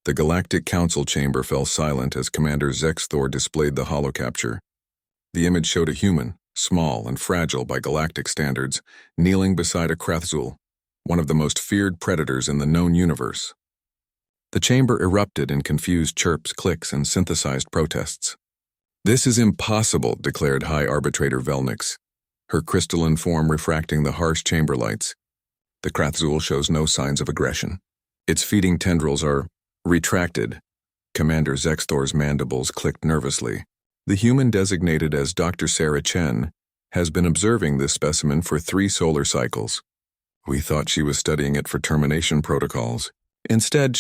The Galactic Council chamber fell silent as Commander Zexthor displayed the holocapture. The image showed a human, small and fragile by galactic standards, kneeling beside a Krathzul, one of the most feared predators in the known universe. The chamber erupted in confused chirps, clicks, and synthesized protests. "This is impossible," declared High Arbitrator Velnix, her crystalline form refracting the harsh chamber lights. The Krathzul shows no signs of aggression. Its feeding tendrils are retracted. Commander Zexthor's mandibles clicked nervously. The human designated as Dr. Sarah Chen has been observing this specimen for 3 solar cycles. We thought she was studying it for termination protocols. Instead,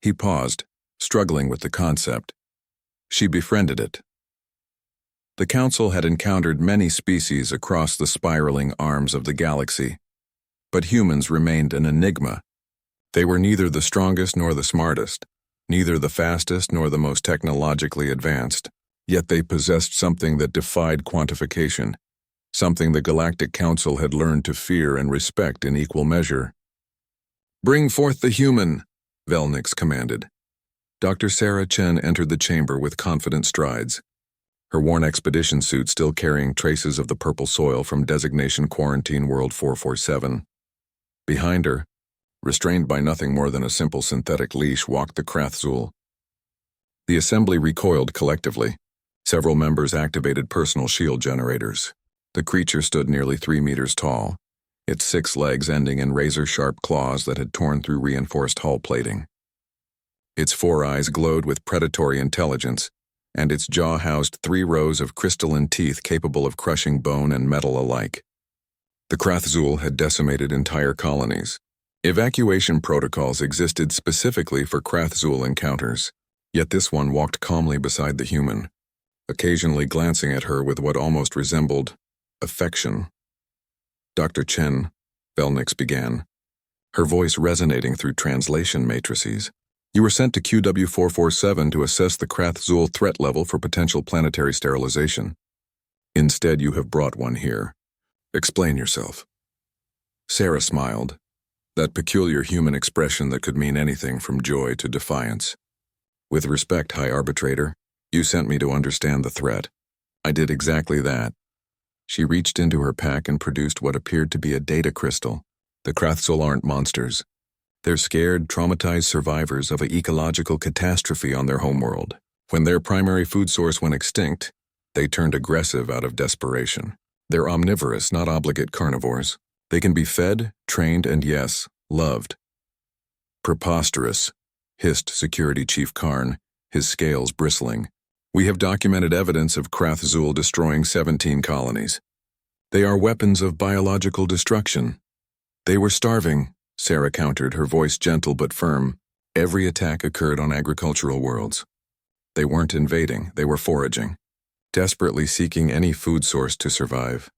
He paused, struggling with the concept. She befriended it. The Council had encountered many species across the spiraling arms of the galaxy, but humans remained an enigma. They were neither the strongest nor the smartest, neither the fastest nor the most technologically advanced, yet they possessed something that defied quantification, something the Galactic Council had learned to fear and respect in equal measure. "Bring forth the human," Velnix commanded. Dr. Sarah Chen entered the chamber with confident strides, her worn expedition suit still carrying traces of the purple soil from designation Quarantine World 447. Behind her, restrained by nothing more than a simple synthetic leash, walked the Krathzul. The assembly recoiled collectively. Several members activated personal shield generators. The creature stood nearly 3 meters tall, its 6 legs ending in razor-sharp claws that had torn through reinforced hull plating. Its 4 eyes glowed with predatory intelligence, and its jaw housed 3 rows of crystalline teeth capable of crushing bone and metal alike. The Krathzul had decimated entire colonies. Evacuation protocols existed specifically for Krathzul encounters, yet this one walked calmly beside the human, occasionally glancing at her with what almost resembled affection. "Dr. Chen," Velnix began, her voice resonating through translation matrices. "You were sent to QW447 to assess the Krathzul threat level for potential planetary sterilization. Instead, you have brought one here. Explain yourself." Sarah smiled, that peculiar human expression that could mean anything from joy to defiance. "With respect, High Arbitrator, you sent me to understand the threat. I did exactly that." She reached into her pack and produced what appeared to be a data crystal. The Krathzul aren't monsters. They're scared, traumatized survivors of an ecological catastrophe on their homeworld. When their primary food source went extinct, they turned aggressive out of desperation. They're omnivorous, not obligate carnivores. They can be fed, trained, and yes, loved. "Preposterous," hissed Security Chief Karn, his scales bristling. "We have documented evidence of Krathzul destroying 17 colonies. They are weapons of biological destruction." "They were starving," Sarah countered, her voice gentle but firm. "Every attack occurred on agricultural worlds. They weren't invading, they were foraging, desperately seeking any food source to survive."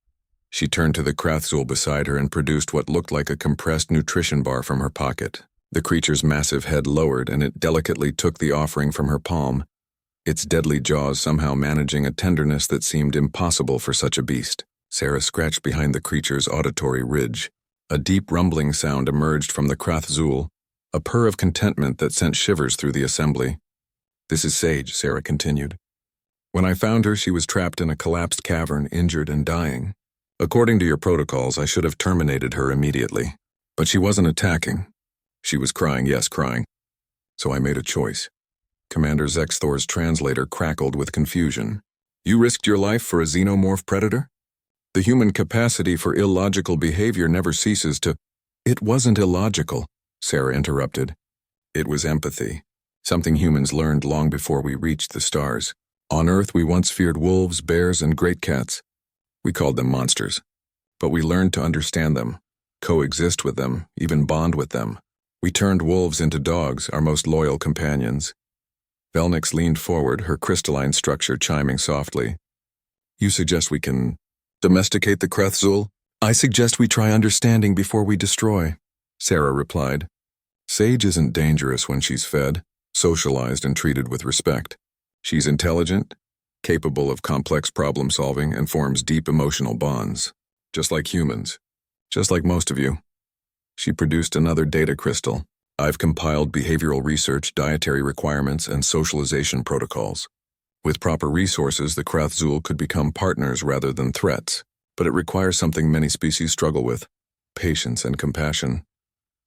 She turned to the Krathzul beside her and produced what looked like a compressed nutrition bar from her pocket. The creature's massive head lowered and it delicately took the offering from her palm, its deadly jaws somehow managing a tenderness that seemed impossible for such a beast. Sarah scratched behind the creature's auditory ridge. A deep rumbling sound emerged from the Krathzul, a purr of contentment that sent shivers through the assembly. "This is Sage," Sarah continued. "When I found her, she was trapped in a collapsed cavern, injured and dying. According to your protocols, I should have terminated her immediately. But she wasn't attacking. She was crying, yes, crying. So I made a choice." Commander Zexthor's translator crackled with confusion. "You risked your life for a xenomorph predator? The human capacity for illogical behavior never ceases to—" "It wasn't illogical," Sarah interrupted. "It was empathy, something humans learned long before we reached the stars. On Earth, we once feared wolves, bears, and great cats. We called them monsters. But we learned to understand them, coexist with them, even bond with them. We turned wolves into dogs, our most loyal companions." Velnix leaned forward, her crystalline structure chiming softly. "You suggest we can domesticate the Krathzul?" "I suggest we try understanding before we destroy," Sarah replied. "Sage isn't dangerous when she's fed, socialized, and treated with respect. She's intelligent, capable of complex problem-solving, and forms deep emotional bonds. Just like humans. Just like most of you." She produced another data crystal, I've compiled behavioral research, dietary requirements, and socialization protocols. With proper resources, the Krathzul could become partners rather than threats, but it requires something many species struggle with: patience and compassion.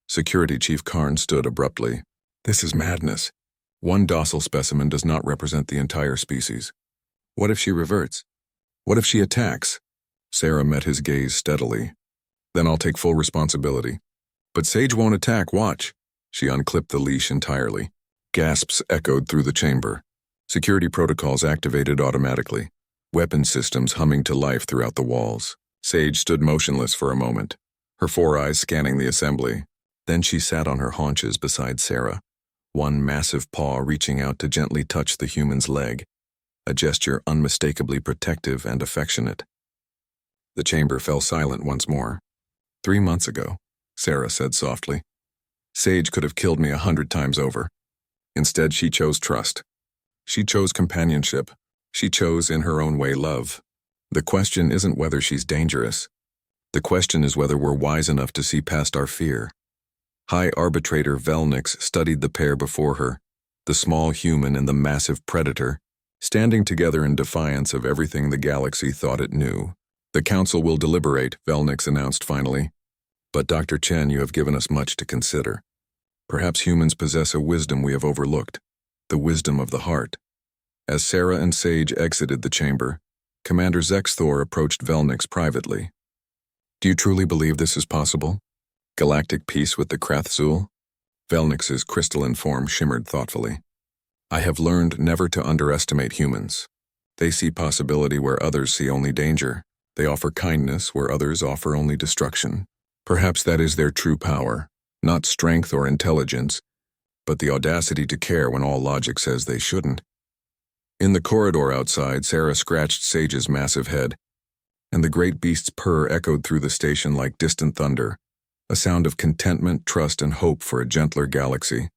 Security Chief Karn stood abruptly. This is madness. One docile specimen does not represent the entire species. What if she reverts? What if she attacks? Sarah met his gaze steadily. Then I'll take full responsibility. But Sage won't attack, watch. She unclipped the leash entirely. Gasps echoed through the chamber. Security protocols activated automatically. Weapon systems humming to life throughout the walls. Sage stood motionless for a moment, her 4 eyes scanning the assembly. Then she sat on her haunches beside Sarah, one massive paw reaching out to gently touch the human's leg, a gesture unmistakably protective and affectionate. The chamber fell silent once more. 3 months ago, Sarah said softly. Sage could have killed me 100 times over. Instead, she chose trust. She chose companionship. She chose, in her own way, love. The question isn't whether she's dangerous. The question is whether we're wise enough to see past our fear. High Arbitrator Velnix studied the pair before her, the small human and the massive predator, standing together in defiance of everything the galaxy thought it knew. The Council will deliberate, Velnix announced finally. But Dr. Chen, you have given us much to consider. Perhaps humans possess a wisdom we have overlooked, the wisdom of the heart. As Sarah and Sage exited the chamber, Commander Zexthor approached Velnix privately. Do you truly believe this is possible? Galactic peace with the Krathzul? Velnix's crystalline form shimmered thoughtfully. I have learned never to underestimate humans. They see possibility where others see only danger. They offer kindness where others offer only destruction. Perhaps that is their true power, not strength or intelligence, but the audacity to care when all logic says they shouldn't. In the corridor outside, Sarah scratched Sage's massive head, and the great beast's purr echoed through the station like distant thunder, a sound of contentment, trust, and hope for a gentler galaxy.